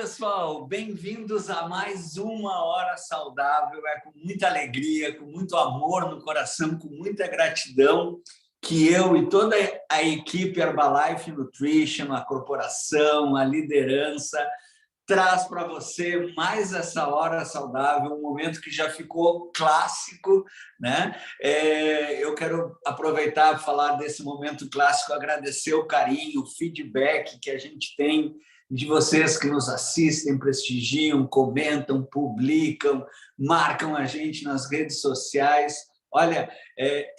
pessoal, bem-vindos a mais uma Hora Saudável. É com muita alegria, com muito amor no coração, com muita gratidão que eu e toda a equipe Herbalife Nutrition, a corporação, a liderança, traz para você mais essa Hora Saudável, um momento que já ficou clássico, né? Eu quero aproveitar para falar desse momento clássico, agradecer o carinho, o feedback que a gente tem de vocês que nos assistem, prestigiam, comentam, publicam, marcam a gente nas redes sociais. Olha,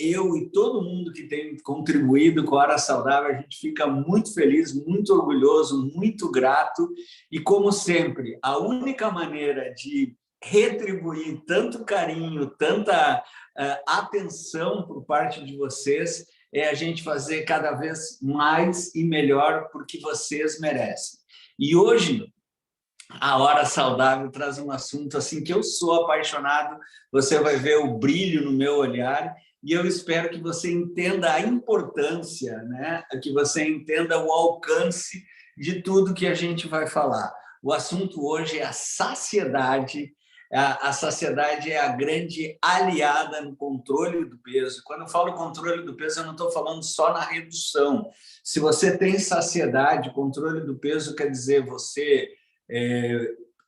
eu e todo mundo que tem contribuído com a Hora Saudável, a gente fica muito feliz, muito orgulhoso, muito grato. E, como sempre, a única maneira de retribuir tanto carinho, tanta atenção por parte de vocês é a gente fazer cada vez mais e melhor porque vocês merecem. E hoje, a Hora Saudável traz um assunto assim que eu sou apaixonado, você vai ver o brilho no meu olhar e eu espero que você entenda a importância, né? Que você entenda o alcance de tudo que a gente vai falar. O assunto hoje é a saciedade. A saciedade é a grande aliada no controle do peso. Quando eu falo controle do peso, eu não estou falando só na redução. Se você tem saciedade, controle do peso quer dizer você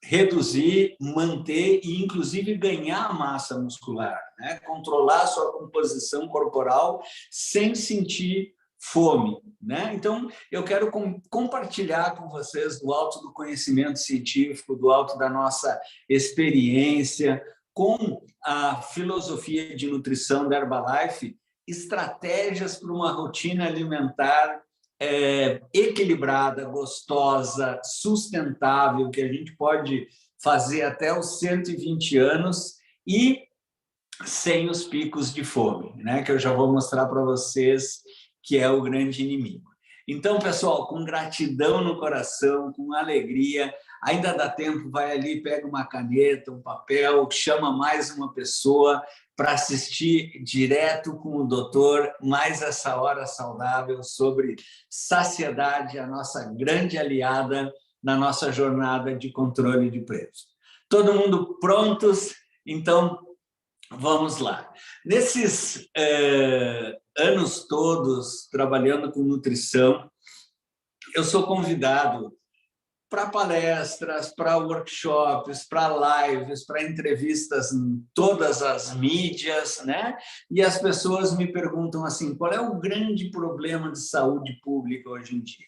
reduzir, manter e, inclusive, ganhar massa muscular, né? Controlar a sua composição corporal sem sentir fome, né? Então, eu quero compartilhar com vocês do alto do conhecimento científico, do alto da nossa experiência, com a filosofia de nutrição da Herbalife, estratégias para uma rotina alimentar equilibrada, gostosa, sustentável, que a gente pode fazer até os 120 anos e sem os picos de fome, né? Que eu já vou mostrar para vocês que é o grande inimigo. Então, pessoal, com gratidão no coração, com alegria, ainda dá tempo, vai ali, pega uma caneta, um papel, chama mais uma pessoa para assistir direto com o doutor mais essa Hora Saudável sobre saciedade, a nossa grande aliada na nossa jornada de controle de preço. Todo mundo prontos? Então, vamos lá. Nesses anos todos trabalhando com nutrição, eu sou convidado para palestras, para workshops, para lives, para entrevistas em todas as mídias, né? E as pessoas me perguntam assim, qual é o grande problema de saúde pública hoje em dia?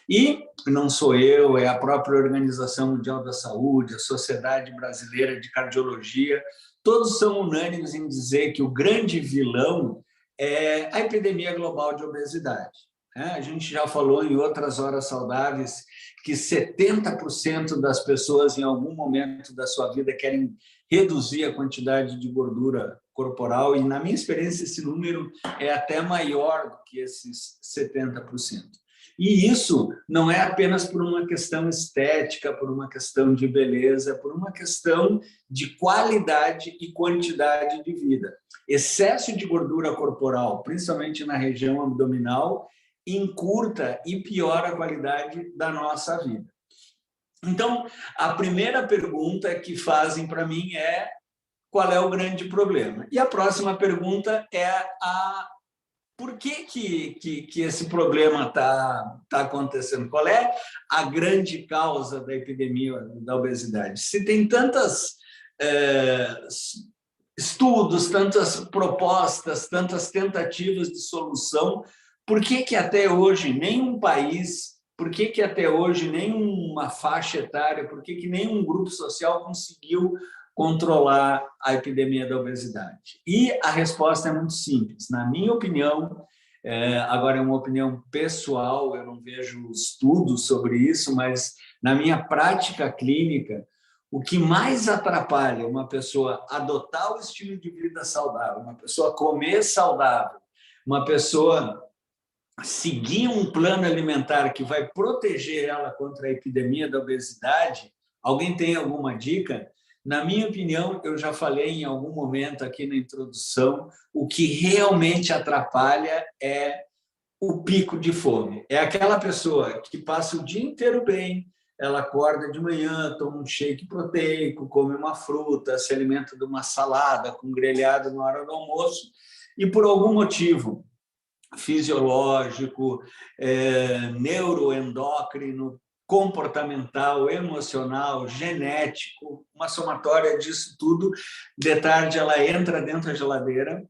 E não sou eu, é a própria Organização Mundial da Saúde, a Sociedade Brasileira de Cardiologia, todos são unânimes em dizer que o grande vilão é a epidemia global de obesidade. A gente já falou em outras Horas Saudáveis que 70% das pessoas, em algum momento da sua vida, querem reduzir a quantidade de gordura corporal, e, na minha experiência, esse número é até maior do que esses 70%. E isso não é apenas por uma questão estética, por uma questão de beleza, por uma questão de qualidade e quantidade de vida. Excesso de gordura corporal, principalmente na região abdominal, encurta e piora a qualidade da nossa vida. Então, a primeira pergunta que fazem para mim é qual é o grande problema? E a próxima pergunta é por que esse problema está acontecendo? Qual é a grande causa da epidemia da obesidade? Se tem tantas estudos, tantas propostas, tantas tentativas de solução, por que até hoje nenhum país, por que até hoje nenhuma faixa etária, por que nenhum grupo social conseguiu controlar a epidemia da obesidade? E a resposta é muito simples. Na minha opinião, agora é uma opinião pessoal, eu não vejo estudos sobre isso, mas na minha prática clínica, o que mais atrapalha uma pessoa adotar o estilo de vida saudável, uma pessoa comer saudável, uma pessoa seguir um plano alimentar que vai proteger ela contra a epidemia da obesidade, alguém tem alguma dica? Na minha opinião, eu já falei em algum momento aqui na introdução, o que realmente atrapalha é o pico de fome. É aquela pessoa que passa o dia inteiro bem, ela acorda de manhã, toma um shake proteico, come uma fruta, se alimenta de uma salada com grelhado na hora do almoço, e por algum motivo fisiológico, neuroendócrino, comportamental, emocional, genético, uma somatória disso tudo, de tarde ela entra dentro da geladeira,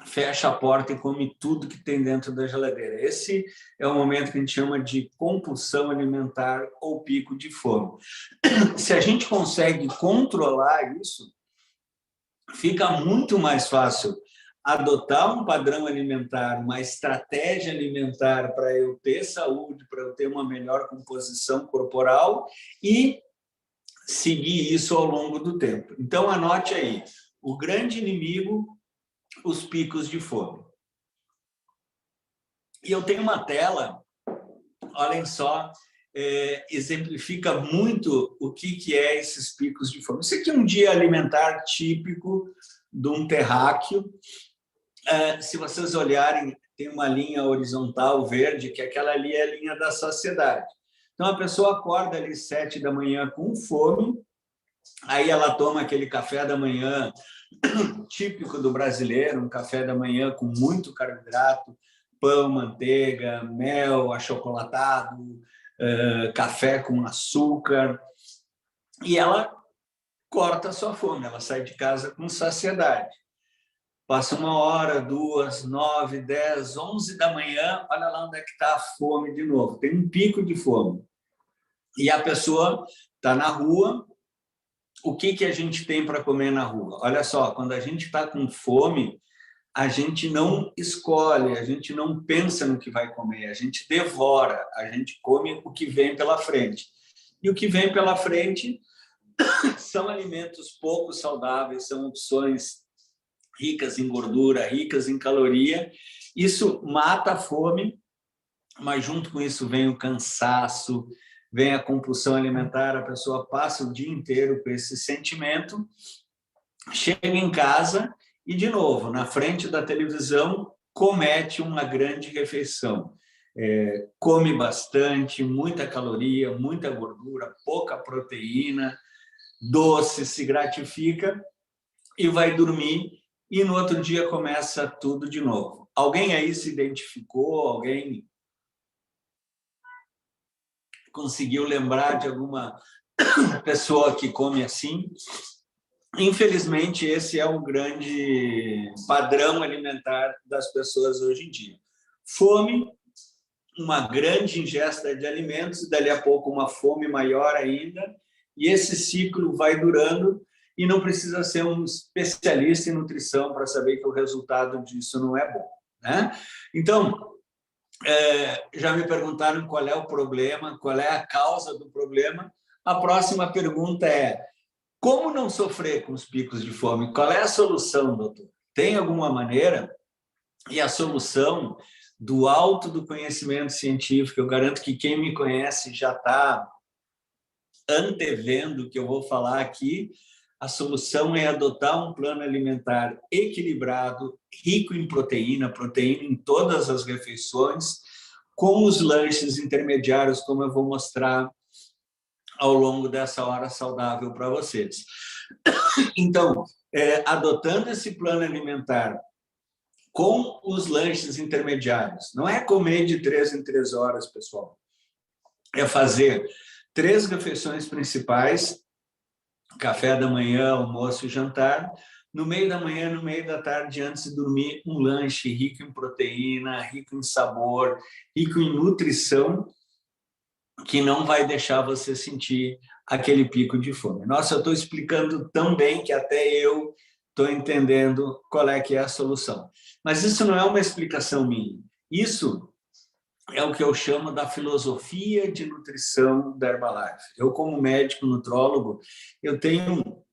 fecha a porta e come tudo que tem dentro da geladeira. Esse é o momento que a gente chama de compulsão alimentar ou pico de fome. Se a gente consegue controlar isso, fica muito mais fácil adotar um padrão alimentar, uma estratégia alimentar para eu ter saúde, para eu ter uma melhor composição corporal e seguir isso ao longo do tempo. Então, anote aí, o grande inimigo, os picos de fome. E eu tenho uma tela, olhem só, exemplifica muito o que é esses picos de fome. Isso aqui é um dia alimentar típico de um terráqueo. Se vocês olharem, tem uma linha horizontal verde, que aquela ali é a linha da saciedade. Então, a pessoa acorda ali 7 da manhã com fome, aí ela toma aquele café da manhã típico do brasileiro, um café da manhã com muito carboidrato, pão, manteiga, mel, achocolatado, café com açúcar, e ela corta a sua fome, ela sai de casa com saciedade. Passa 1 hora, 2, 9, 10, 11 da manhã, olha lá onde é que está a fome de novo. Tem um pico de fome. E a pessoa está na rua. O que a gente tem para comer na rua? Olha só, quando a gente está com fome, a gente não escolhe, a gente não pensa no que vai comer, a gente devora, a gente come o que vem pela frente. E o que vem pela frente são alimentos pouco saudáveis, são opções ricas em gordura, ricas em caloria. Isso mata a fome, mas junto com isso vem o cansaço, vem a compulsão alimentar, a pessoa passa o dia inteiro com esse sentimento, chega em casa e, de novo, na frente da televisão, comete uma grande refeição. Come bastante, muita caloria, muita gordura, pouca proteína, doce, se gratifica e vai dormir. E no outro dia começa tudo de novo. Alguém aí se identificou? Alguém conseguiu lembrar de alguma pessoa que come assim? Infelizmente, esse é o grande padrão alimentar das pessoas hoje em dia. Fome, uma grande ingesta de alimentos, e dali a pouco uma fome maior ainda, e esse ciclo vai durando. E não precisa ser um especialista em nutrição para saber que o resultado disso não é bom, né? Então, já me perguntaram qual é o problema, qual é a causa do problema. A próxima pergunta é: como não sofrer com os picos de fome? Qual é a solução, doutor? Tem alguma maneira? E a solução, do alto do conhecimento científico, eu garanto que quem me conhece já está antevendo o que eu vou falar aqui. A solução é adotar um plano alimentar equilibrado, rico em proteína, proteína em todas as refeições, com os lanches intermediários, como eu vou mostrar ao longo dessa hora saudável para vocês. Então, adotando esse plano alimentar com os lanches intermediários, não é comer de 3 em 3 horas, pessoal. É fazer 3 refeições principais, café da manhã, almoço e jantar. No meio da manhã, no meio da tarde, antes de dormir, um lanche rico em proteína, rico em sabor, rico em nutrição, que não vai deixar você sentir aquele pico de fome. Nossa, eu estou explicando tão bem que até eu estou entendendo qual é que é a solução. Mas isso não é uma explicação minha. Isso é o que eu chamo da filosofia de nutrição da Herbalife. Eu, como médico nutrólogo, eu tenho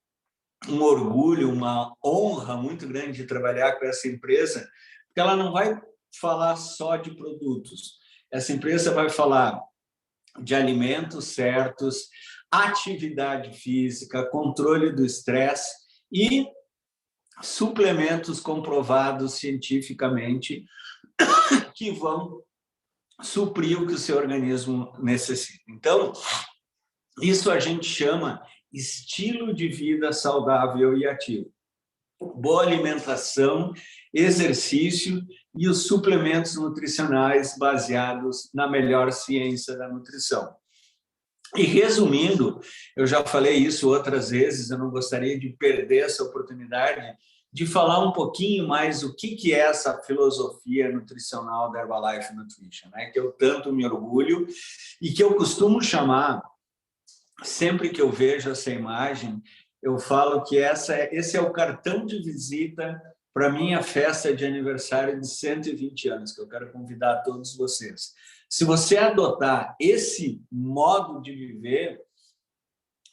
um orgulho, uma honra muito grande de trabalhar com essa empresa, porque ela não vai falar só de produtos. Essa empresa vai falar de alimentos certos, atividade física, controle do estresse e suplementos comprovados cientificamente que vão suprir o que o seu organismo necessita. Então, Isso a gente chama estilo de vida saudável e ativo. Boa alimentação, exercício e os suplementos nutricionais baseados na melhor ciência da nutrição. E resumindo, eu já falei isso outras vezes, eu não gostaria de perder essa oportunidade de falar um pouquinho mais o que é essa filosofia nutricional da Herbalife Nutrition, né? Que eu tanto me orgulho e que eu costumo chamar, sempre que eu vejo essa imagem, eu falo que esse é o cartão de visita para a minha festa de aniversário de 120 anos, que eu quero convidar todos vocês. Se você adotar esse modo de viver,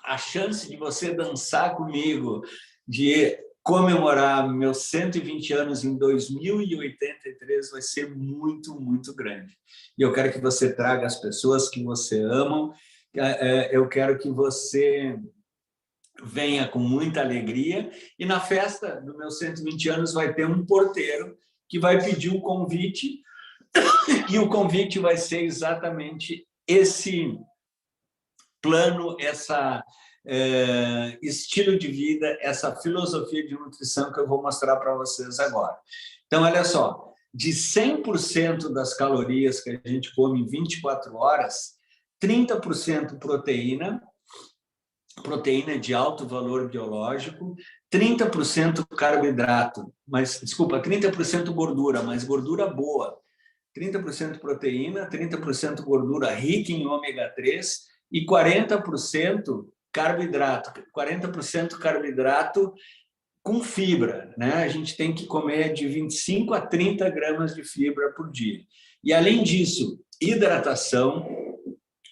a chance de você dançar comigo, de comemorar meus 120 anos em 2083 vai ser muito, muito grande. E eu quero que você traga as pessoas que você ama, eu quero que você venha com muita alegria, e na festa dos meus 120 anos vai ter um porteiro que vai pedir um convite, e o convite vai ser exatamente esse plano, essa estilo de vida, essa filosofia de nutrição que eu vou mostrar para vocês agora. Então, olha só, de 100% das calorias que a gente come em 24 horas, 30% proteína de alto valor biológico, 30% carboidrato, mas, desculpa, 30% gordura, mas gordura boa, 30% proteína, 30% gordura rica em ômega 3 e 40% carboidrato, 40% carboidrato com fibra, né? A gente tem que comer de 25 a 30 gramas de fibra por dia. E, além disso, hidratação.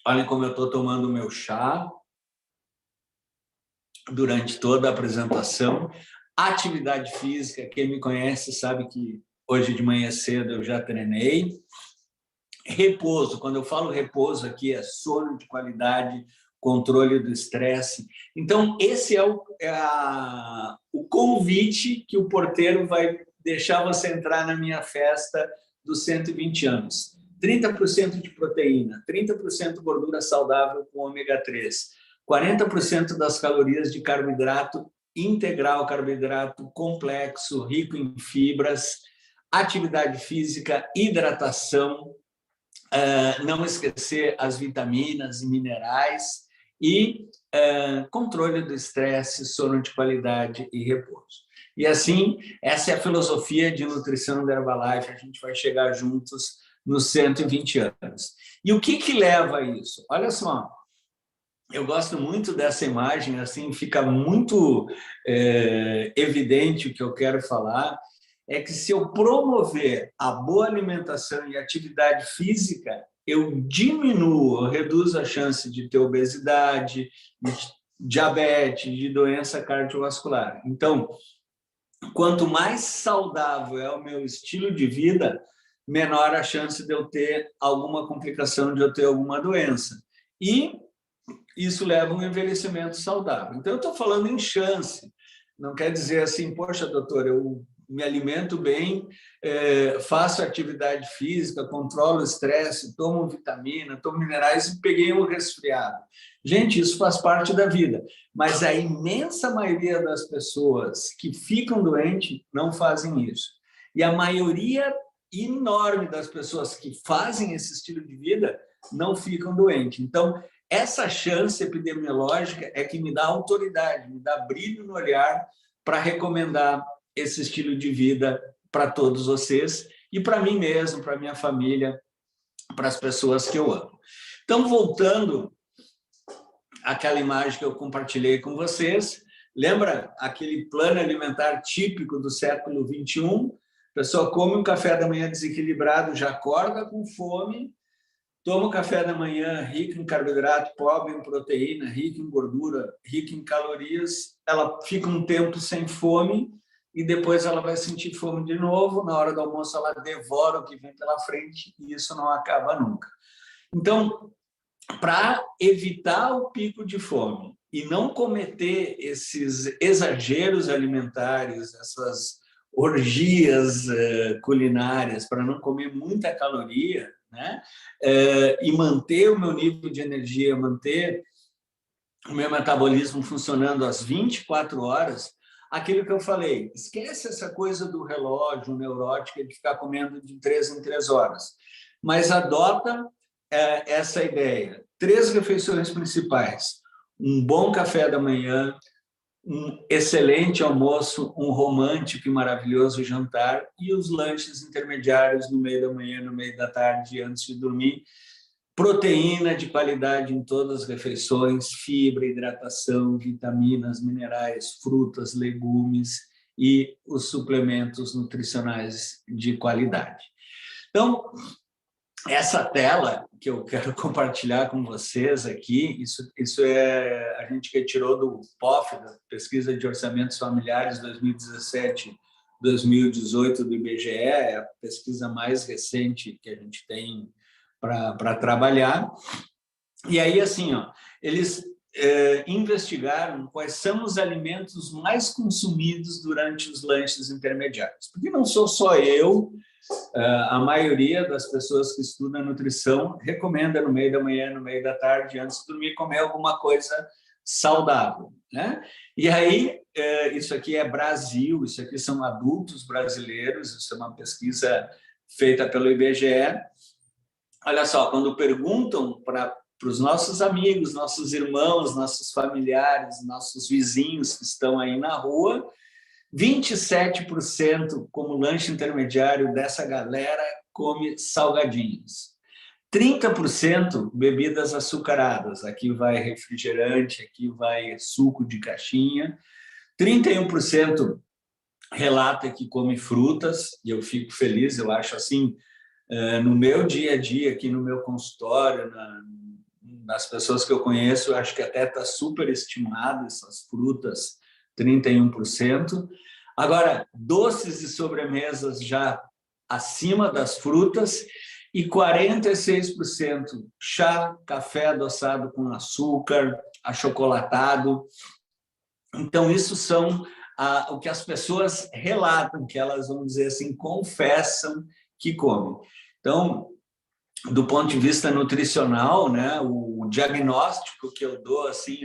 Olhem como eu estou tomando o meu chá durante toda a apresentação. Atividade física, quem me conhece sabe que hoje de manhã cedo eu já treinei. Repouso, quando eu falo repouso aqui é sono de qualidade, controle do estresse. Então, esse é o convite que o porteiro vai deixar você entrar na minha festa dos 120 anos. 30% de proteína, 30% gordura saudável com ômega 3, 40% das calorias de carboidrato integral, carboidrato complexo, rico em fibras, atividade física, hidratação, não esquecer as vitaminas e minerais e controle do estresse, sono de qualidade e repouso. E assim, essa é a filosofia de nutrição da Herbalife, a gente vai chegar juntos nos 120 anos. E o que leva a isso? Olha só, eu gosto muito dessa imagem, assim, fica muito evidente o que eu quero falar, é que se eu promover a boa alimentação e atividade física, eu diminuo, eu reduzo a chance de ter obesidade, de diabetes, de doença cardiovascular. Então, quanto mais saudável é o meu estilo de vida, menor a chance de eu ter alguma complicação, de eu ter alguma doença. E isso leva a um envelhecimento saudável. Então, eu estou falando em chance. Não quer dizer assim, poxa, doutor, eu me alimento bem, faço atividade física, controlo o estresse, tomo vitamina, tomo minerais e peguei um resfriado. Gente, isso faz parte da vida. Mas a imensa maioria das pessoas que ficam doentes não fazem isso. E a maioria enorme das pessoas que fazem esse estilo de vida não ficam doentes. Então, essa chance epidemiológica é que me dá autoridade, me dá brilho no olhar para recomendar esse estilo de vida para todos vocês e para mim mesmo, para minha família, para as pessoas que eu amo. Então, voltando àquela imagem que eu compartilhei com vocês, lembra aquele plano alimentar típico do século XXI? A pessoa come um café da manhã desequilibrado, já acorda com fome, toma um café da manhã rico em carboidrato, pobre em proteína, rico em gordura, rico em calorias, ela fica um tempo sem fome e depois ela vai sentir fome de novo, na hora do almoço ela devora o que vem pela frente e isso não acaba nunca. Então, para evitar o pico de fome e não cometer esses exageros alimentares, essas orgias culinárias, para não comer muita caloria, né? E manter o meu nível de energia, manter o meu metabolismo funcionando às 24 horas, aquilo que eu falei, esquece essa coisa do relógio neurótico de ficar comendo de 3 em 3 horas, mas adota essa ideia. 3 refeições principais, um bom café da manhã, um excelente almoço, um romântico e maravilhoso jantar e os lanches intermediários no meio da manhã, no meio da tarde, antes de dormir. Proteína de qualidade em todas as refeições, fibra, hidratação, vitaminas, minerais, frutas, legumes e os suplementos nutricionais de qualidade. Então, essa tela que eu quero compartilhar com vocês aqui, isso é a gente retirou do POF, da Pesquisa de Orçamentos Familiares 2017-2018 do IBGE, é a pesquisa mais recente que a gente tem para trabalhar. E aí, assim, ó, eles investigaram quais são os alimentos mais consumidos durante os lanches intermediários. Porque não sou só eu, a maioria das pessoas que estudam nutrição recomenda no meio da manhã, no meio da tarde, antes de dormir, comer alguma coisa saudável, né? E aí, isso aqui é Brasil, isso aqui são adultos brasileiros, isso é uma pesquisa feita pelo IBGE. Olha só, quando perguntam para os nossos amigos, nossos irmãos, nossos familiares, nossos vizinhos que estão aí na rua, 27% como lanche intermediário dessa galera come salgadinhos. 30% bebidas açucaradas, aqui vai refrigerante, aqui vai suco de caixinha. 31% relata que come frutas, e eu fico feliz, eu acho assim, no meu dia a dia, aqui no meu consultório, nas pessoas que eu conheço, eu acho que até está superestimado essas frutas, 31%. Agora, doces e sobremesas já acima das frutas e 46% chá, café adoçado com açúcar, achocolatado. Então, isso são o que as pessoas relatam, que elas, vamos dizer assim, confessam que comem. Então, do ponto de vista nutricional, né, o diagnóstico que eu dou, assim,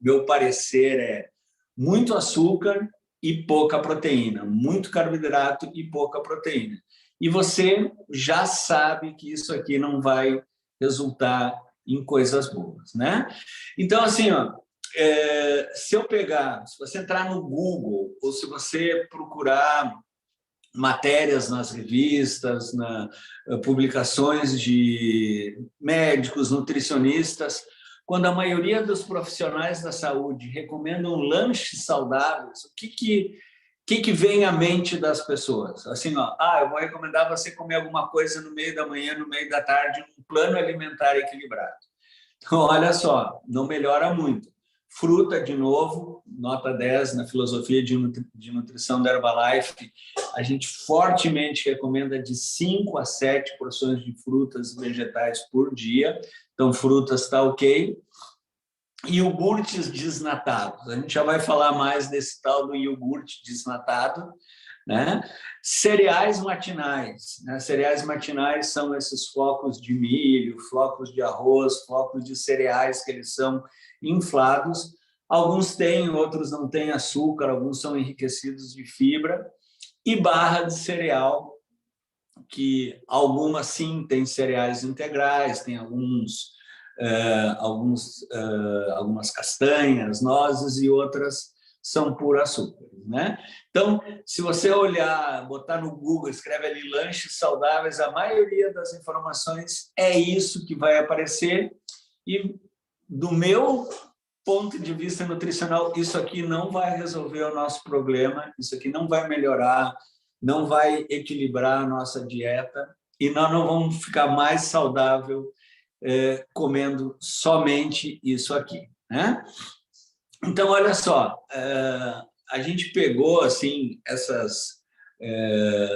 meu parecer é muito açúcar e pouca proteína, muito carboidrato e pouca proteína. E você já sabe que isso aqui não vai resultar em coisas boas, né? Então, assim, ó, se você entrar no Google ou se você procurar matérias nas revistas, publicações de médicos, nutricionistas, quando a maioria dos profissionais da saúde recomendam lanches saudáveis, o que vem à mente das pessoas? Assim, ó, eu vou recomendar você comer alguma coisa no meio da manhã, no meio da tarde, um plano alimentar equilibrado. Então, olha só, não melhora muito. Fruta, de novo, nota 10 na filosofia de nutrição da Herbalife. A gente fortemente recomenda de 5 a 7 porções de frutas e vegetais por dia. Então, frutas está ok. Iogurtes desnatados. A gente já vai falar mais desse tal do iogurte desnatado, né? Cereais matinais. Né? Cereais matinais são esses flocos de milho, flocos de arroz, flocos de cereais que eles são inflados. Alguns têm, outros não têm açúcar, alguns são enriquecidos de fibra. E barra de cereal, que algumas sim têm cereais integrais, tem algumas castanhas, nozes e outras são por açúcar, né? Então, se você olhar, botar no Google, escreve ali lanches saudáveis, a maioria das informações é isso que vai aparecer. E do meu ponto de vista nutricional, isso aqui não vai resolver o nosso problema, isso aqui não vai melhorar, não vai equilibrar a nossa dieta e nós não vamos ficar mais saudável comendo somente isso aqui, né? Então, olha só, a gente pegou assim essas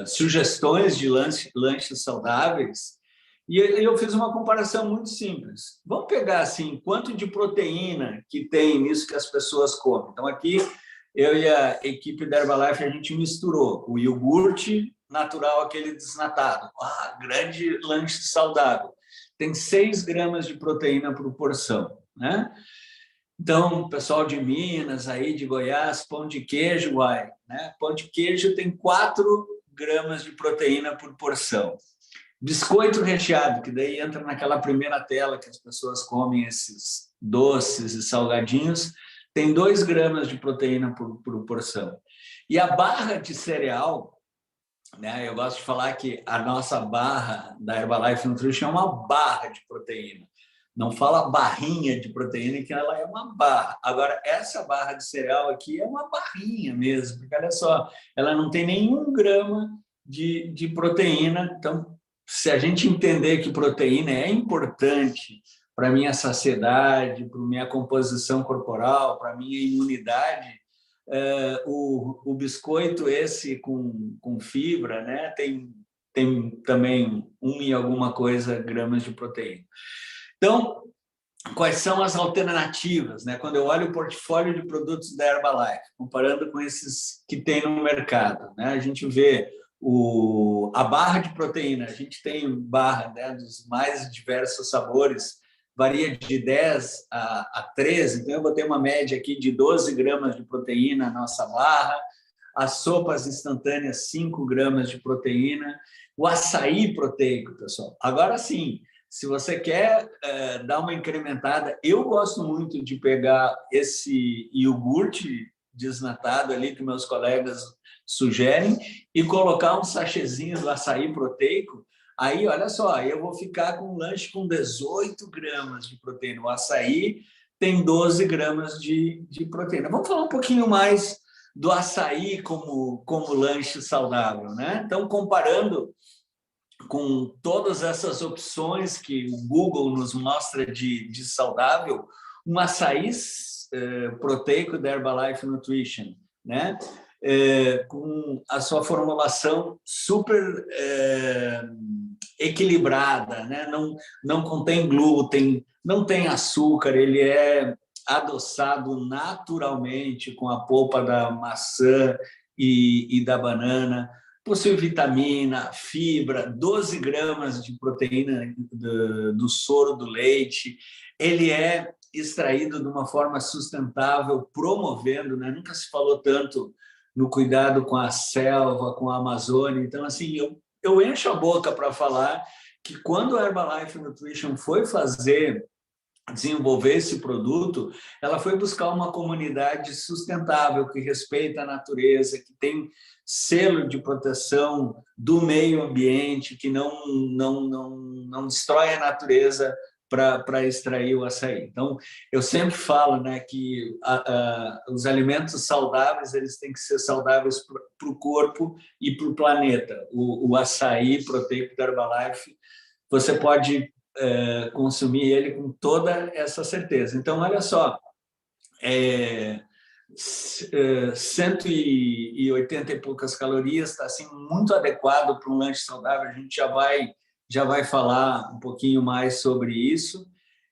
sugestões de lanches saudáveis e eu fiz uma comparação muito simples. Vamos pegar assim quanto de proteína que tem nisso que as pessoas comem. Então, aqui eu e a equipe da Herbalife a gente misturou o iogurte natural, aquele desnatado, grande lanche saudável. Tem 6 gramas de proteína por porção, né? Então, pessoal de Minas, aí de Goiás, pão de queijo, uai, né? Pão de queijo tem 4 gramas de proteína por porção. Biscoito recheado, que daí entra naquela primeira tela que as pessoas comem esses doces e salgadinhos, tem 2 gramas de proteína por porção. E a barra de cereal, né? Eu gosto de falar que a nossa barra da Herbalife Nutrition é uma barra de proteína. Não fala barrinha de proteína, que ela é uma barra. Agora, essa barra de cereal aqui é uma barrinha mesmo, porque olha só, ela não tem nenhum grama de proteína. Então, se a gente entender que proteína é importante para a minha saciedade, para a minha composição corporal, para a minha imunidade, o biscoito esse com fibra, né, tem também 1 e alguma coisa gramas de proteína. Então, quais são as alternativas, né? Quando eu olho o portfólio de produtos da Herbalife, comparando com esses que tem no mercado, né? A gente vê a barra de proteína, a gente tem barra, né, dos mais diversos sabores, varia de 10 a 13, então eu botei uma média aqui de 12 gramas de proteína na nossa barra, as sopas instantâneas, 5 gramas de proteína, o açaí proteico, pessoal. Agora sim, se você quer dar uma incrementada, eu gosto muito de pegar esse iogurte desnatado ali que meus colegas sugerem e colocar um sachêzinho do açaí proteico. Aí, olha só, eu vou ficar com um lanche com 18 gramas de proteína. O açaí tem 12 gramas de proteína. Vamos falar um pouquinho mais do açaí como lanche saudável, né? Então, comparando com todas essas opções que o Google nos mostra de saudável, um açaí proteico da Herbalife Nutrition, né? Com a sua formulação super equilibrada, né? Não contém glúten, não tem açúcar, ele é adoçado naturalmente com a polpa da maçã e da banana, possui vitamina, fibra, 12 gramas de proteína do soro do leite, ele é extraído de uma forma sustentável, promovendo, né? Nunca se falou tanto no cuidado com a selva, com a Amazônia. Então, assim, eu encho a boca para falar que quando a Herbalife Nutrition foi desenvolver esse produto, ela foi buscar uma comunidade sustentável, que respeita a natureza, que tem selo de proteção do meio ambiente, que não destrói a natureza para extrair o açaí. Então, eu sempre falo, né, que os alimentos saudáveis eles têm que ser saudáveis para o corpo e para o planeta. O açaí proteico da Herbalife, você pode consumir ele com toda essa certeza. Então, olha só, 180 e poucas calorias, está assim, muito adequado para um lanche saudável. A gente já vai falar um pouquinho mais sobre isso.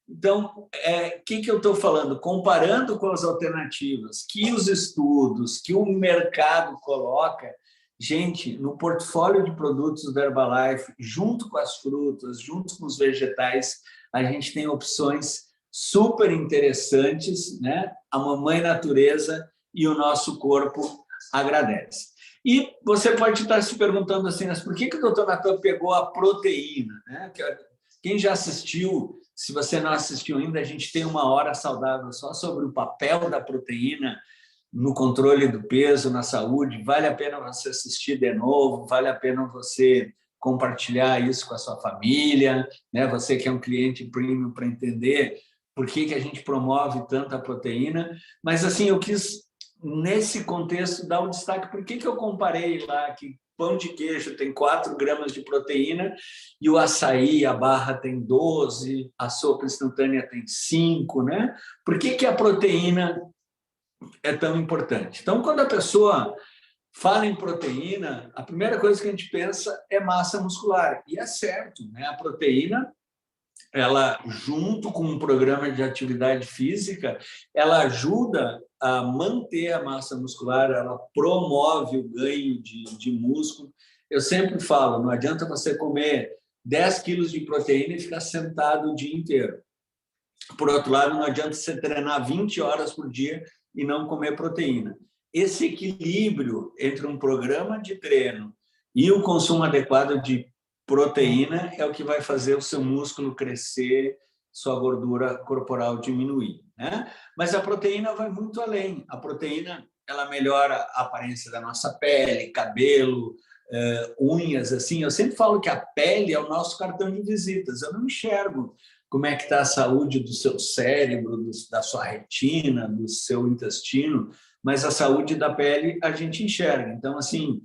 Então, que eu estou falando? Comparando com as alternativas que os estudos, que o mercado coloca, gente, no portfólio de produtos da Herbalife, junto com as frutas, junto com os vegetais, a gente tem opções super interessantes, né? A mamãe natureza e o nosso corpo agradece. E você pode estar se perguntando assim, mas por que o doutor Natan pegou a proteína, né? Quem já assistiu, se você não assistiu ainda, a gente tem uma hora saudável só sobre o papel da proteína no controle do peso, na saúde. Vale a pena você assistir de novo, vale a pena você compartilhar isso com a sua família, né? Você que é um cliente premium, para entender por que a gente promove tanta proteína. Mas, assim, eu quis, nesse contexto, dar um destaque. Por que eu comparei lá que pão de queijo tem 4 gramas de proteína e o açaí, a barra, tem 12, a sopa instantânea tem 5, né? Por que a proteína é tão importante? Então, quando a pessoa fala em proteína, a primeira coisa que a gente pensa é massa muscular. E é certo, né? A proteína, ela, junto com um programa de atividade física, ela ajuda a manter a massa muscular, ela promove o ganho de músculo. Eu sempre falo, não adianta você comer 10 quilos de proteína e ficar sentado o dia inteiro. Por outro lado, não adianta você treinar 20 horas por dia e não comer proteína. Esse equilíbrio entre um programa de treino e o consumo adequado de proteína é o que vai fazer o seu músculo crescer, sua gordura corporal diminuir, né? Mas a proteína vai muito além. A proteína, ela melhora a aparência da nossa pele, cabelo, unhas, assim. Eu sempre falo que a pele é o nosso cartão de visitas. Eu não enxergo como é que está a saúde do seu cérebro, da sua retina, do seu intestino, mas a saúde da pele a gente enxerga. Então, assim,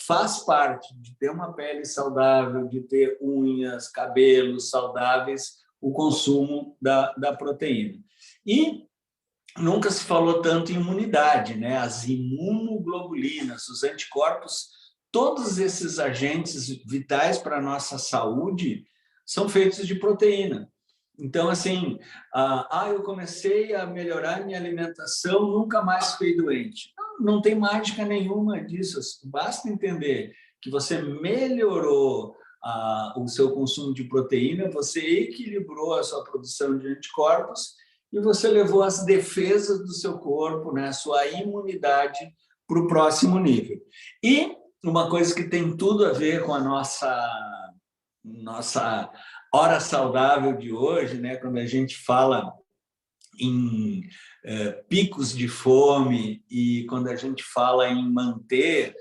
faz parte de ter uma pele saudável, de ter unhas, cabelos saudáveis, o consumo da proteína. E nunca se falou tanto em imunidade, né? As imunoglobulinas, os anticorpos, todos esses agentes vitais para a nossa saúde são feitos de proteína. Então, assim, eu comecei a melhorar minha alimentação, nunca mais fiquei doente. Não tem mágica nenhuma disso. Basta entender que você melhorou o seu consumo de proteína, você equilibrou a sua produção de anticorpos e você levou as defesas do seu corpo, né, a sua imunidade para o próximo nível. E uma coisa que tem tudo a ver com a nossa hora saudável de hoje, né, quando a gente fala em picos de fome e quando a gente fala em manter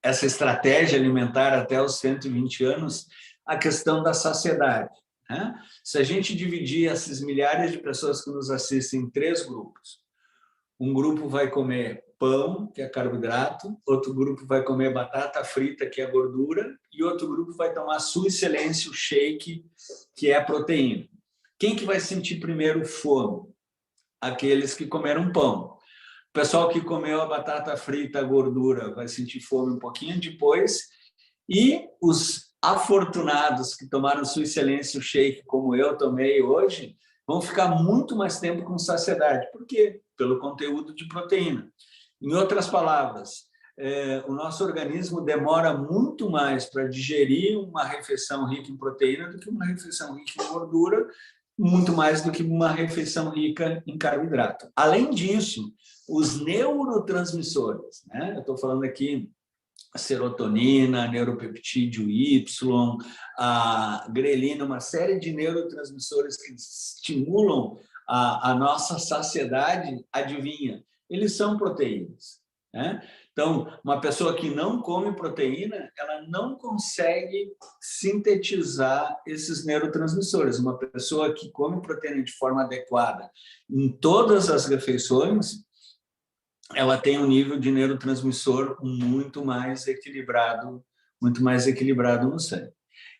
essa estratégia alimentar até os 120 anos, a questão da saciedade, né? Se a gente dividir esses milhares de pessoas que nos assistem em 3 grupos, um grupo vai comer pão, que é carboidrato, outro grupo vai comer batata frita, que é gordura, e outro grupo vai tomar Sua Excelência, o shake, que é proteína. Quem que vai sentir primeiro fome? Aqueles que comeram pão. O pessoal que comeu a batata frita, a gordura, vai sentir fome um pouquinho depois, e os afortunados que tomaram Sua Excelência, o shake, como eu tomei hoje, vão ficar muito mais tempo com saciedade. Por quê? Pelo conteúdo de proteína. Em outras palavras, o nosso organismo demora muito mais para digerir uma refeição rica em proteína do que uma refeição rica em gordura, muito mais do que uma refeição rica em carboidrato. Além disso, os neurotransmissores, né? Eu estou falando aqui a serotonina, neuropeptídeo Y, a grelina, uma série de neurotransmissores que estimulam a nossa saciedade, adivinha? Eles são proteínas, né? Então, uma pessoa que não come proteína, ela não consegue sintetizar esses neurotransmissores. Uma pessoa que come proteína de forma adequada em todas as refeições, ela tem um nível de neurotransmissor muito mais equilibrado no sangue.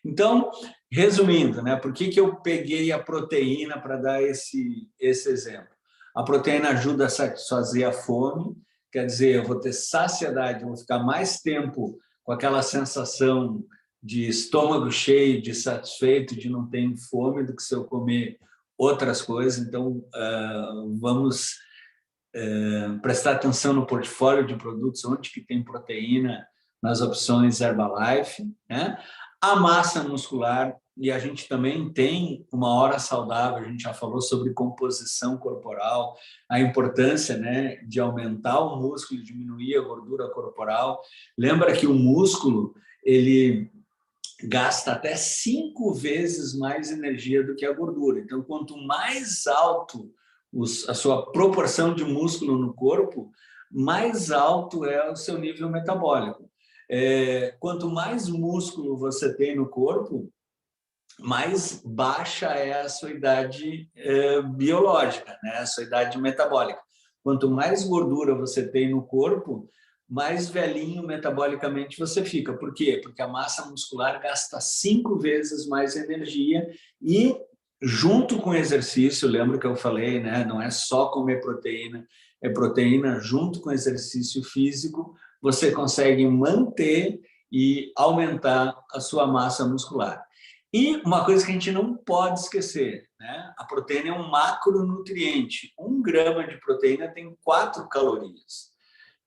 Então, resumindo, né, por que eu peguei a proteína para dar esse exemplo? A proteína ajuda a satisfazer a fome, quer dizer, eu vou ter saciedade, eu vou ficar mais tempo com aquela sensação de estômago cheio, de satisfeito, de não ter fome, do que se eu comer outras coisas. Então, vamos prestar atenção no portfólio de produtos, onde que tem proteína, nas opções Herbalife, né? A massa muscular, e a gente também tem uma hora saudável, a gente já falou sobre composição corporal, a importância, né, de aumentar o músculo e diminuir a gordura corporal. Lembra que o músculo, ele gasta até 5 vezes mais energia do que a gordura. Então, quanto mais alto a sua proporção de músculo no corpo, mais alto é o seu nível metabólico. Quanto mais músculo você tem no corpo, mais baixa é a sua idade biológica, né? A sua idade metabólica. Quanto mais gordura você tem no corpo, mais velhinho metabolicamente você fica. Por quê? Porque a massa muscular gasta 5 vezes mais energia e, junto com o exercício, lembra que eu falei, né? Não é só comer proteína, é proteína junto com exercício físico, você consegue manter e aumentar a sua massa muscular. E uma coisa que a gente não pode esquecer, né? A proteína é um macronutriente. 1 grama de proteína tem 4 calorias.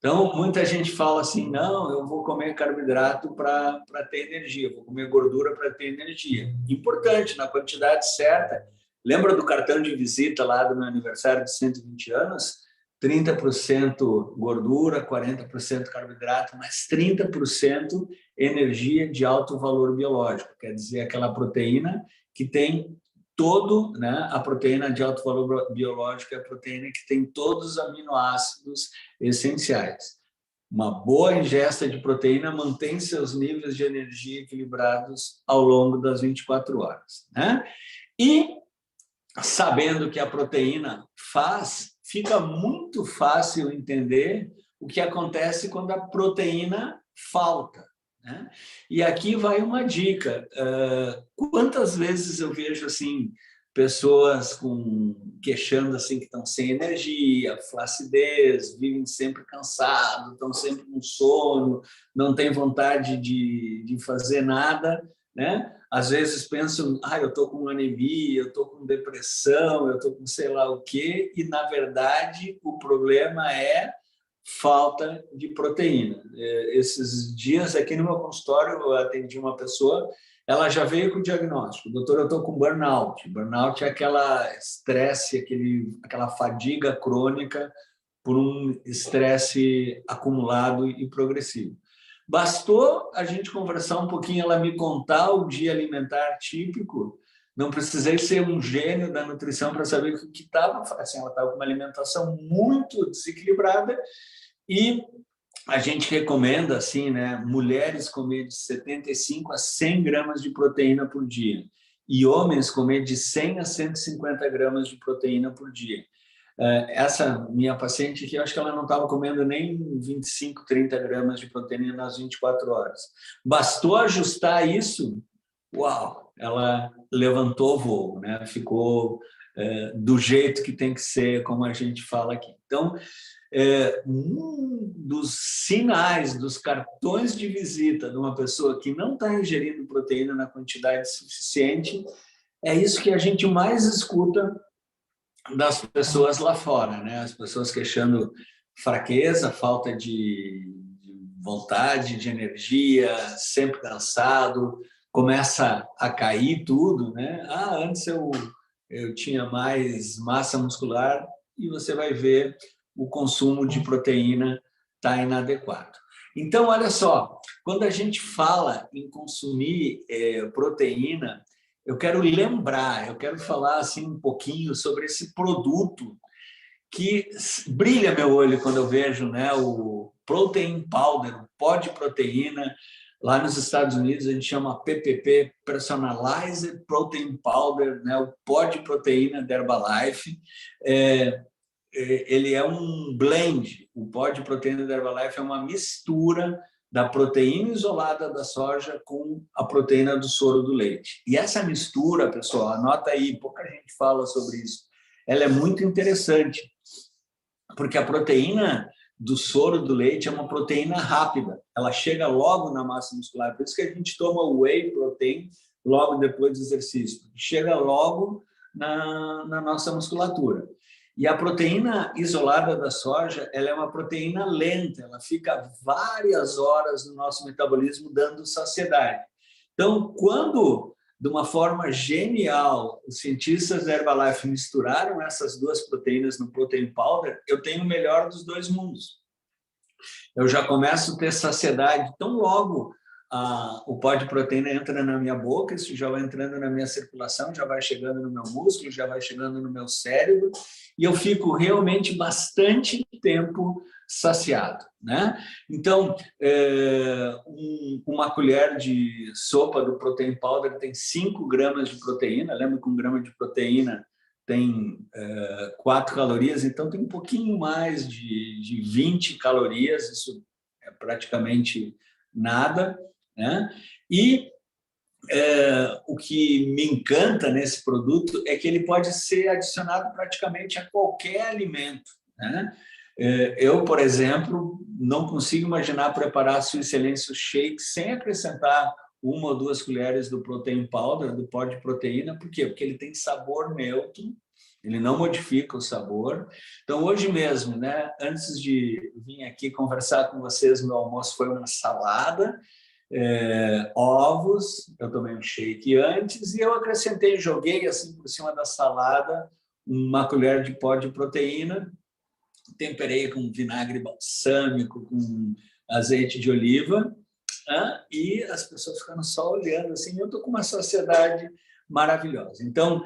Então, muita gente fala assim, não, eu vou comer carboidrato para ter energia, vou comer gordura para ter energia. Importante, na quantidade certa. Lembra do cartão de visita lá do meu aniversário de 120 anos? 30% gordura, 40% carboidrato, mas 30% energia de alto valor biológico. Quer dizer, aquela proteína que tem todo, né? A proteína de alto valor biológico é a proteína que tem todos os aminoácidos essenciais. Uma boa ingesta de proteína mantém seus níveis de energia equilibrados ao longo das 24 horas, né? E sabendo que a proteína faz, fica muito fácil entender o que acontece quando a proteína falta, né? E aqui vai uma dica. Quantas vezes eu vejo assim pessoas queixando assim que estão sem energia, flacidez, vivem sempre cansados, estão sempre com sono, não têm vontade de fazer nada, né? Às vezes pensam, eu estou com anemia, eu estou com depressão, eu estou com sei lá o quê, e na verdade o problema é falta de proteína. Esses dias aqui no meu consultório eu atendi uma pessoa, ela já veio com o diagnóstico, doutor, eu estou com burnout. Burnout é aquela estresse, aquela fadiga crônica por um estresse acumulado e progressivo. Bastou a gente conversar um pouquinho, ela me contar o dia alimentar típico, não precisei ser um gênio da nutrição para saber o que estava, assim, ela estava com uma alimentação muito desequilibrada e a gente recomenda, assim, né, mulheres comer de 75 a 100 gramas de proteína por dia e homens comer de 100 a 150 gramas de proteína por dia. Essa minha paciente aqui, eu acho que ela não estava comendo nem 25, 30 gramas de proteína nas 24 horas. Bastou ajustar isso, uau, ela levantou o voo, né? Ficou do jeito que tem que ser, como a gente fala aqui. Então, um dos sinais, dos cartões de visita de uma pessoa que não está ingerindo proteína na quantidade suficiente, é isso que a gente mais escuta das pessoas lá fora, né? As pessoas queixando fraqueza, falta de vontade, de energia, sempre cansado, começa a cair tudo, né? Antes eu tinha mais massa muscular e você vai ver o consumo de proteína está inadequado. Então, olha só, quando a gente fala em consumir proteína, eu quero falar assim um pouquinho sobre esse produto que brilha meu olho quando eu vejo, né, o Protein Powder, o pó de proteína. Lá nos Estados Unidos a gente chama PPP, Personalized Protein Powder, né, o pó de proteína da Herbalife. Ele é um blend, o pó de proteína da Herbalife é uma mistura da proteína isolada da soja com a proteína do soro do leite. E essa mistura, pessoal, anota aí, pouca gente fala sobre isso, ela é muito interessante, porque a proteína do soro do leite é uma proteína rápida, ela chega logo na massa muscular, por isso que a gente toma whey protein logo depois do exercício, chega logo na nossa musculatura. E a proteína isolada da soja, ela é uma proteína lenta, ela fica várias horas no nosso metabolismo dando saciedade. Então, quando, de uma forma genial, os cientistas da Herbalife misturaram essas duas proteínas no Protein Powder, eu tenho o melhor dos dois mundos. Eu já começo a ter saciedade tão logo o pó de proteína entra na minha boca, isso já vai entrando na minha circulação, já vai chegando no meu músculo, já vai chegando no meu cérebro, e eu fico realmente bastante tempo saciado, né? Então, uma colher de sopa do Protein Powder tem 5 gramas de proteína, lembra que 1 grama de proteína tem 4 calorias, então tem um pouquinho mais de 20 calorias, isso é praticamente nada, né? E o que me encanta nesse produto é que ele pode ser adicionado praticamente a qualquer alimento, né? Eu, por exemplo, não consigo imaginar preparar Sweet Excelência Shake sem acrescentar 1 ou 2 colheres do Protein Powder, do pó de proteína. Por quê? Porque ele tem sabor neutro, ele não modifica o sabor. Então, hoje mesmo, né, antes de vir aqui conversar com vocês, meu almoço foi uma salada, ovos, eu tomei um shake antes, e eu acrescentei, joguei assim por cima da salada uma colher de pó de proteína, temperei com vinagre balsâmico, com azeite de oliva, e as pessoas ficaram só olhando assim, eu estou com uma saciedade maravilhosa. Então,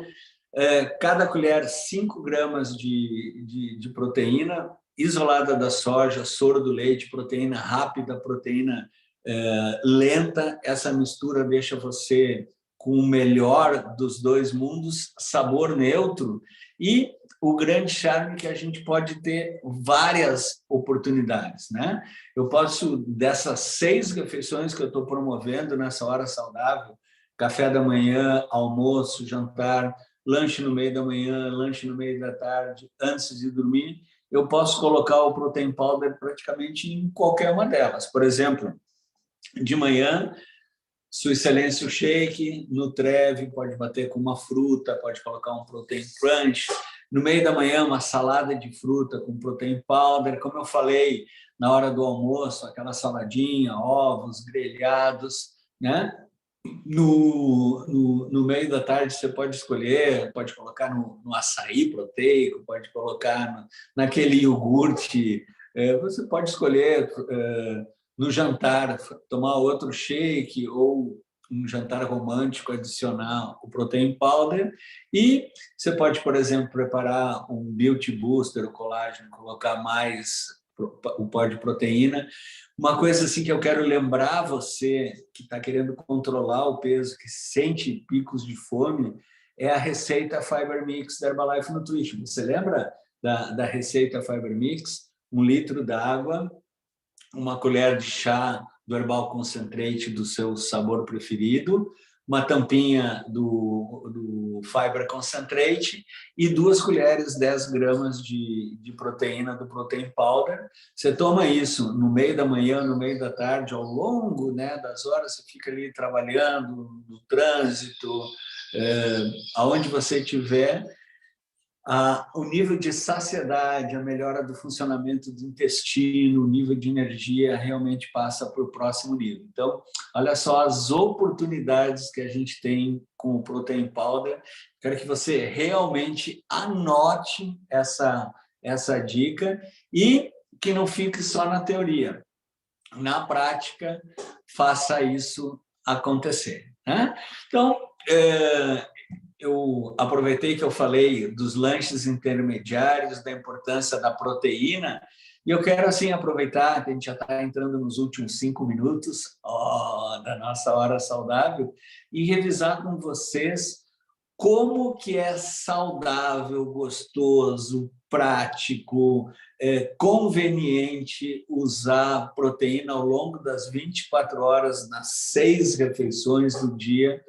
cada colher 5 gramas de proteína isolada da soja, soro do leite, proteína rápida, proteína lenta. Essa mistura deixa você com o melhor dos dois mundos, sabor neutro, e o grande charme que a gente pode ter várias oportunidades, né? Eu posso, dessas 6 refeições que eu estou promovendo nessa hora saudável, café da manhã, almoço, jantar, lanche no meio da manhã, lanche no meio da tarde, antes de dormir, eu posso colocar o protein powder praticamente em qualquer uma delas. Por exemplo, de manhã, Sua Excelência o shake, Nutreve, pode bater com uma fruta, pode colocar um protein crunch. No meio da manhã, uma salada de fruta com protein powder. Como eu falei, na hora do almoço, aquela saladinha, ovos grelhados, né? No meio da tarde, você pode escolher, pode colocar no açaí proteico, pode colocar naquele iogurte, você pode escolher no jantar, tomar outro shake ou um jantar romântico, adicionar o protein powder, e você pode, por exemplo, preparar um beauty booster, o colágeno, colocar mais o pó de proteína. Uma coisa assim que eu quero lembrar você que está querendo controlar o peso, que sente picos de fome, é a receita Fiber Mix da Herbalife Nutrition. Você lembra da receita Fiber Mix? 1 litro d'água, uma colher de chá do Herbal Concentrate do seu sabor preferido, uma tampinha do Fiber Concentrate e 2 colheres, 10 gramas de proteína do Protein Powder. Você toma isso no meio da manhã, no meio da tarde, ao longo, né, das horas, você fica ali trabalhando, no trânsito, aonde você estiver. O nível de saciedade, a melhora do funcionamento do intestino, o nível de energia realmente passa para o próximo nível. Então, olha só as oportunidades que a gente tem com o Protein Powder. Quero que você realmente anote essa dica e que não fique só na teoria. Na prática, faça isso acontecer, né? Então, eu aproveitei que eu falei dos lanches intermediários, da importância da proteína, e eu quero assim aproveitar que a gente já está entrando nos últimos 5 minutos da nossa hora saudável e revisar com vocês como que é saudável, gostoso, prático, conveniente usar proteína ao longo das 24 horas nas 6 refeições do dia,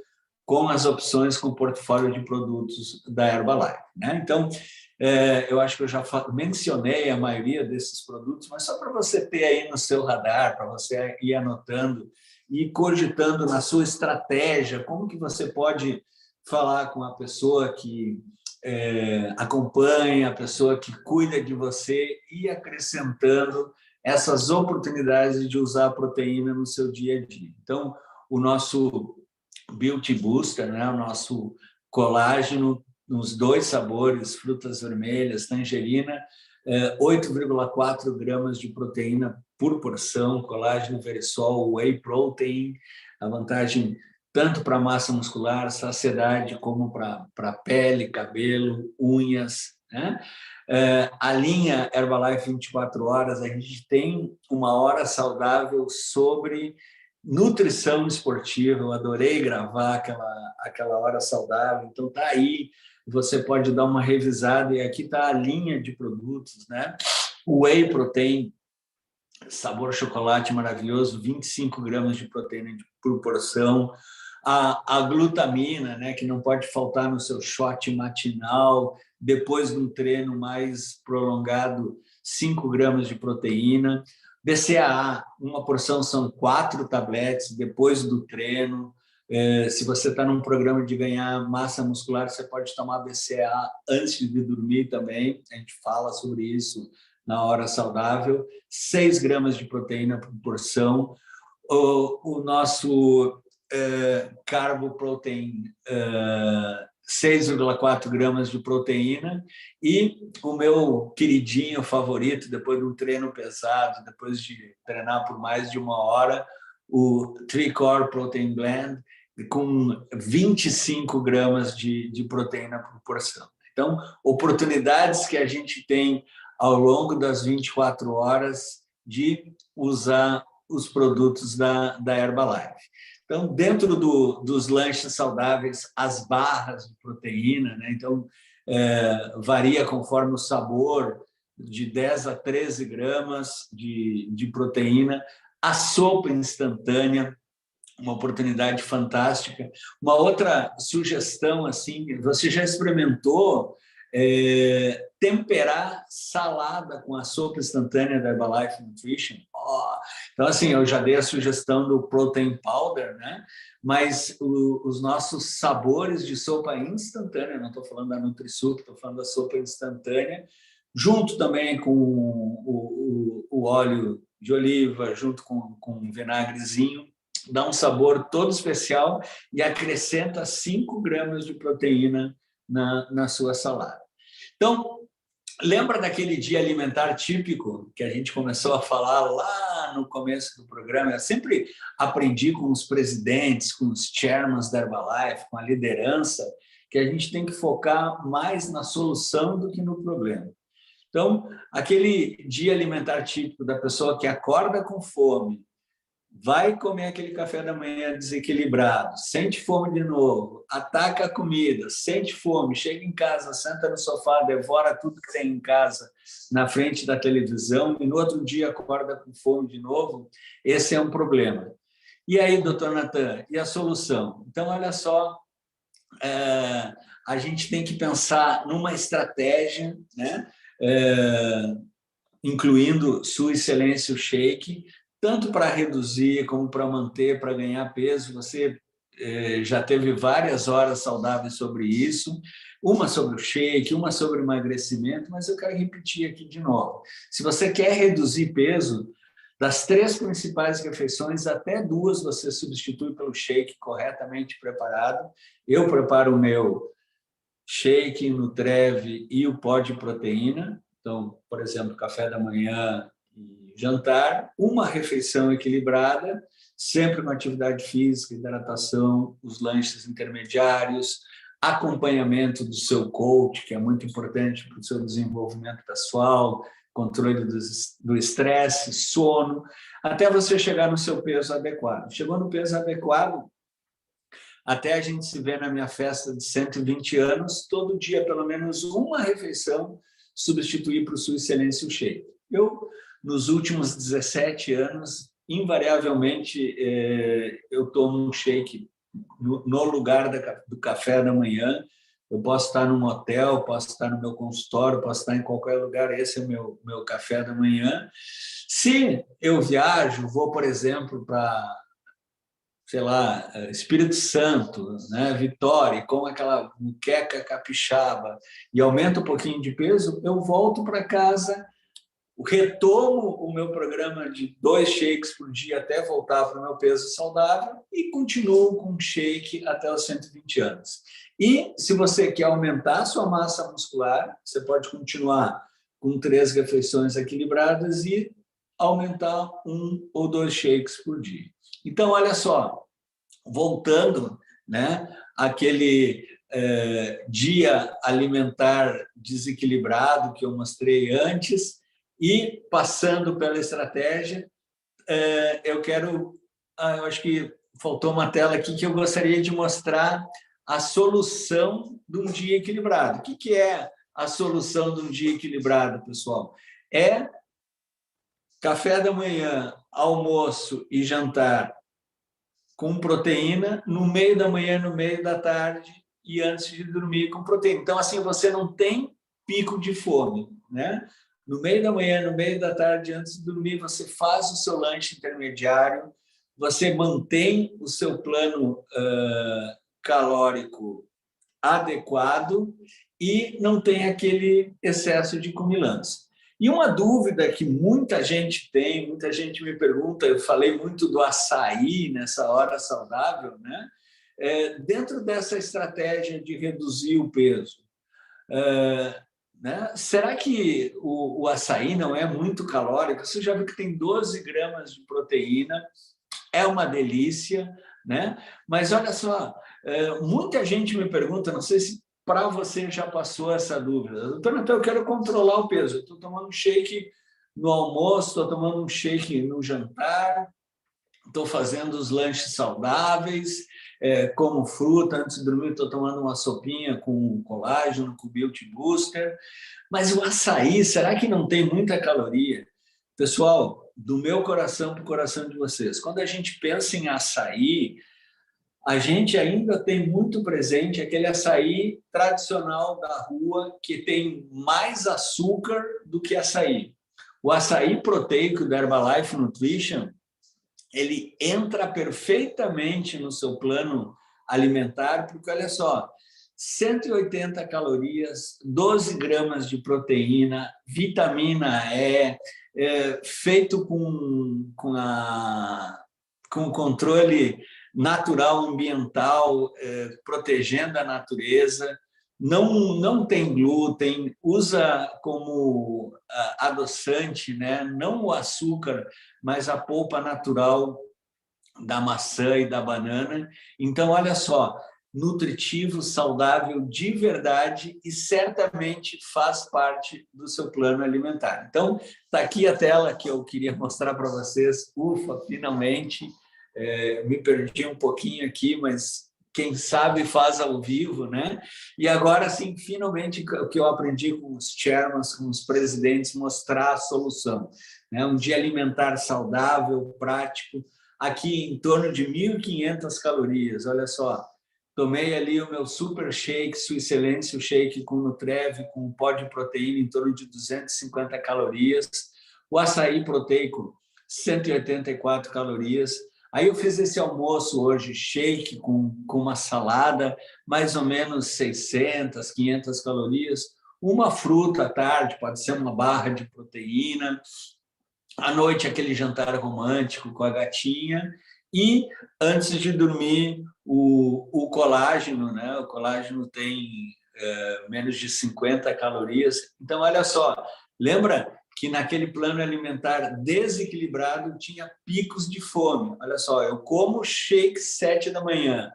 com as opções com o portfólio de produtos da Herbalife, né? Então, eu acho que eu já mencionei a maioria desses produtos, mas só para você ter aí no seu radar, para você ir anotando e cogitando na sua estratégia, como que você pode falar com a pessoa que acompanha, a pessoa que cuida de você e acrescentando essas oportunidades de usar a proteína no seu dia a dia. Então, o nosso Beauty Booster, né? O nosso colágeno nos 2 sabores, frutas vermelhas, tangerina, 8,4 gramas de proteína por porção, colágeno Verisol, whey protein, a vantagem tanto para massa muscular, saciedade, como para pele, cabelo, unhas, né? A linha Herbalife 24 horas, a gente tem uma hora saudável sobre nutrição esportiva. Eu adorei gravar aquela hora saudável, então tá aí, você pode dar uma revisada, e aqui está a linha de produtos, né? O whey protein, sabor chocolate maravilhoso, 25 gramas de proteína por porção, a glutamina, né, que não pode faltar no seu shot matinal, depois de um treino mais prolongado, 5 gramas de proteína. BCAA, uma porção são 4 tabletes depois do treino. Se você está num programa de ganhar massa muscular, você pode tomar BCAA antes de dormir também. A gente fala sobre isso na Hora Saudável. 6 gramas de proteína por porção. O nosso Carbo Protein, 6,4 gramas de proteína, e o meu queridinho favorito, depois de um treino pesado, depois de treinar por mais de 1 hora, o 3-Core Protein Blend, com 25 gramas de proteína por porção. Então, oportunidades que a gente tem ao longo das 24 horas de usar os produtos da Herbalife. Então, dentro dos lanches saudáveis, as barras de proteína, né? Então, varia conforme o sabor, de 10 a 13 gramas de proteína. A sopa instantânea, uma oportunidade fantástica. Uma outra sugestão, assim, você já experimentou temperar salada com a sopa instantânea da Herbalife Nutrition? Então, assim, eu já dei a sugestão do Protein Powder, né? Mas os nossos sabores de sopa instantânea, não estou falando da NutriSup, estou falando da sopa instantânea, junto também com o óleo de oliva, junto com um vinagrezinho, dá um sabor todo especial e acrescenta 5 gramas de proteína na sua salada. Então, lembra daquele dia alimentar típico que a gente começou a falar lá no começo do programa? Eu sempre aprendi com os presidentes, com os chairmans da Herbalife, com a liderança, que a gente tem que focar mais na solução do que no problema. Então, aquele dia alimentar típico da pessoa que acorda com fome, vai comer aquele café da manhã desequilibrado, sente fome de novo, ataca a comida, sente fome, chega em casa, senta no sofá, devora tudo que tem em casa na frente da televisão e no outro dia acorda com fome de novo, esse é um problema. E aí, doutor Natan, e a solução? Então, olha só, a gente tem que pensar numa estratégia, né? Incluindo Sua Excelência o Shake, tanto para reduzir como para manter, para ganhar peso. Você já teve várias horas saudáveis sobre isso, uma sobre o shake, uma sobre emagrecimento, mas eu quero repetir aqui de novo. Se você quer reduzir peso, das 3 principais refeições, até 2 você substitui pelo shake corretamente preparado. Eu preparo o meu shake, Nutreve e o pó de proteína. Então, por exemplo, café da manhã e jantar, uma refeição equilibrada, sempre com atividade física, hidratação, os lanches intermediários, acompanhamento do seu coach, que é muito importante para o seu desenvolvimento pessoal, controle do estresse, sono, até você chegar no seu peso adequado. Chegou no peso adequado, até a gente se vê na minha festa de 120 anos, todo dia, pelo menos uma refeição, substituir para o Sua Excelência o Shake. Eu, nos últimos 17 anos, invariavelmente, eu tomo um shake no lugar do café da manhã. Eu posso estar num hotel, posso estar no meu consultório, posso estar em qualquer lugar, esse é o meu café da manhã. Se eu viajo, vou, por exemplo, para, sei lá, Espírito Santo, né, Vitória, com aquela muqueca capixaba, e aumento um pouquinho de peso, eu volto para casa, retomo o meu programa de 2 shakes por dia até voltar para o meu peso saudável e continuo com shake até os 120 anos. E se você quer aumentar a sua massa muscular, você pode continuar com 3 refeições equilibradas e aumentar 1 ou 2 shakes por dia. Então, olha só, voltando, né, aquele dia alimentar desequilibrado que eu mostrei antes e passando pela estratégia, eu acho que faltou uma tela aqui que eu gostaria de mostrar a solução de um dia equilibrado. O que é a solução de um dia equilibrado, pessoal? É café da manhã, almoço e jantar com proteína, no meio da manhã, no meio da tarde e antes de dormir com proteína. Então, assim, você não tem pico de fome, né? No meio da manhã, no meio da tarde, antes de dormir, você faz o seu lanche intermediário, você mantém o seu plano calórico adequado e não tem aquele excesso de comilança. E uma dúvida que muita gente tem, muita gente me pergunta, eu falei muito do açaí nessa hora saudável, né? Dentro dessa estratégia de reduzir o peso, né? Será que o açaí não é muito calórico? Você já viu que tem 12 gramas de proteína, é uma delícia, né? Mas olha só, muita gente me pergunta, não sei se para você já passou essa dúvida. Doutor Natan, eu quero controlar o peso. Eu estou tomando um shake no almoço, estou tomando um shake no jantar, estou fazendo os lanches saudáveis, como fruta, antes de dormir estou tomando uma sopinha com colágeno, com Beauty Booster. Mas o açaí, será que não tem muita caloria? Pessoal, do meu coração para o coração de vocês, quando a gente pensa em açaí, a gente ainda tem muito presente aquele açaí tradicional da rua que tem mais açúcar do que açaí. O açaí proteico da Herbalife Nutrition, ele entra perfeitamente no seu plano alimentar, porque olha só, 180 calorias, 12 gramas de proteína, vitamina E, feito com controle natural, ambiental, protegendo a natureza, não tem glúten, usa como adoçante, né? Não o açúcar, mas a polpa natural da maçã e da banana. Então, olha só, nutritivo, saudável de verdade e certamente faz parte do seu plano alimentar. Então, está aqui a tela que eu queria mostrar para vocês. Ufa, finalmente! Me perdi um pouquinho aqui, mas quem sabe faz ao vivo, né? E agora, sim, finalmente, o que eu aprendi com os chairmans, com os presidentes, mostrar a solução, né? Um dia alimentar saudável, prático, aqui em torno de 1.500 calorias, olha só. Tomei ali o meu super shake, Sua Excelência, o shake com Nutrev, com pó de proteína em torno de 250 calorias. O açaí proteico, 184 calorias. Aí eu fiz esse almoço hoje, shake com uma salada, mais ou menos 600, 500 calorias. Uma fruta à tarde, pode ser uma barra de proteína. À noite, aquele jantar romântico com a gatinha. E, antes de dormir, o colágeno, né? O colágeno tem menos de 50 calorias. Então, olha só, lembra que naquele plano alimentar desequilibrado tinha picos de fome. Olha só, eu como shake 7 da manhã,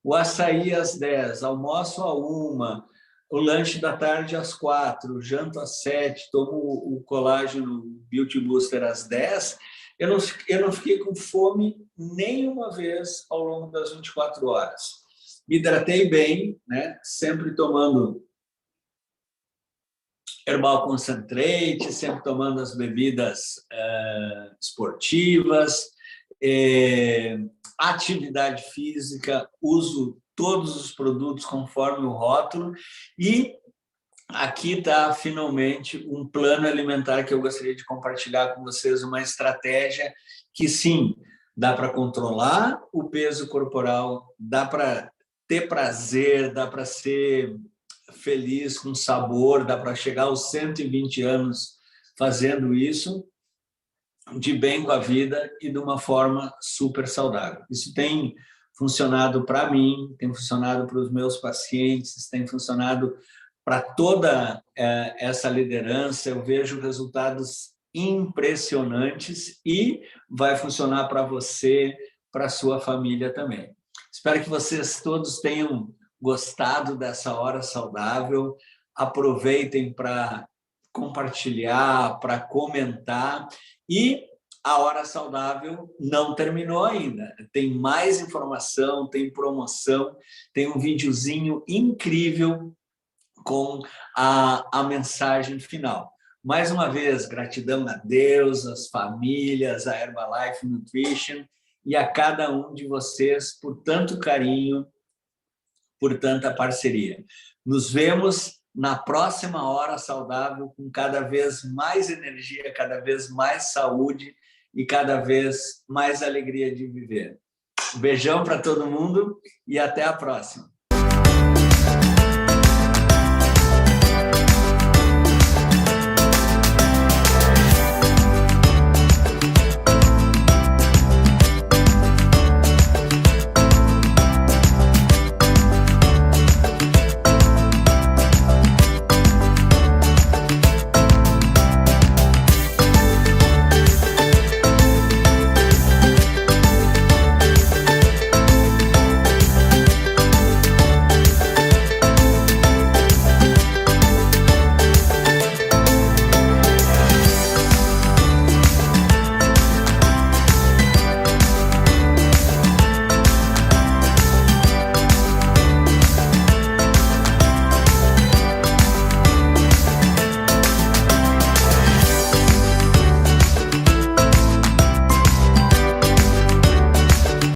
o açaí às 10, almoço à 1, o lanche da tarde às 4, janto às 7, tomo o colágeno Beauty Booster às 10, eu não fiquei com fome nenhuma vez ao longo das 24 horas. Me hidratei bem, né? Sempre tomando Herbal Concentrate, sempre tomando as bebidas esportivas, atividade física, uso todos os produtos conforme o rótulo e aqui está finalmente um plano alimentar que eu gostaria de compartilhar com vocês, uma estratégia que sim, dá para controlar o peso corporal, dá para ter prazer, dá para ser feliz, com sabor, dá para chegar aos 120 anos fazendo isso, de bem com a vida e de uma forma super saudável. Isso tem funcionado para mim, tem funcionado para os meus pacientes, tem funcionado para toda essa liderança. Eu vejo resultados impressionantes e vai funcionar para você, para a sua família também. Espero que vocês todos tenham gostado dessa hora saudável. Aproveitem para compartilhar, para comentar. E a hora saudável não terminou ainda. Tem mais informação, tem promoção, tem um videozinho incrível com a mensagem final. Mais uma vez, gratidão a Deus, às famílias, à Herbalife Nutrition e a cada um de vocês por tanto carinho, por tanta parceria. Nos vemos na próxima hora saudável, com cada vez mais energia, cada vez mais saúde e cada vez mais alegria de viver. Um beijão para todo mundo e até a próxima.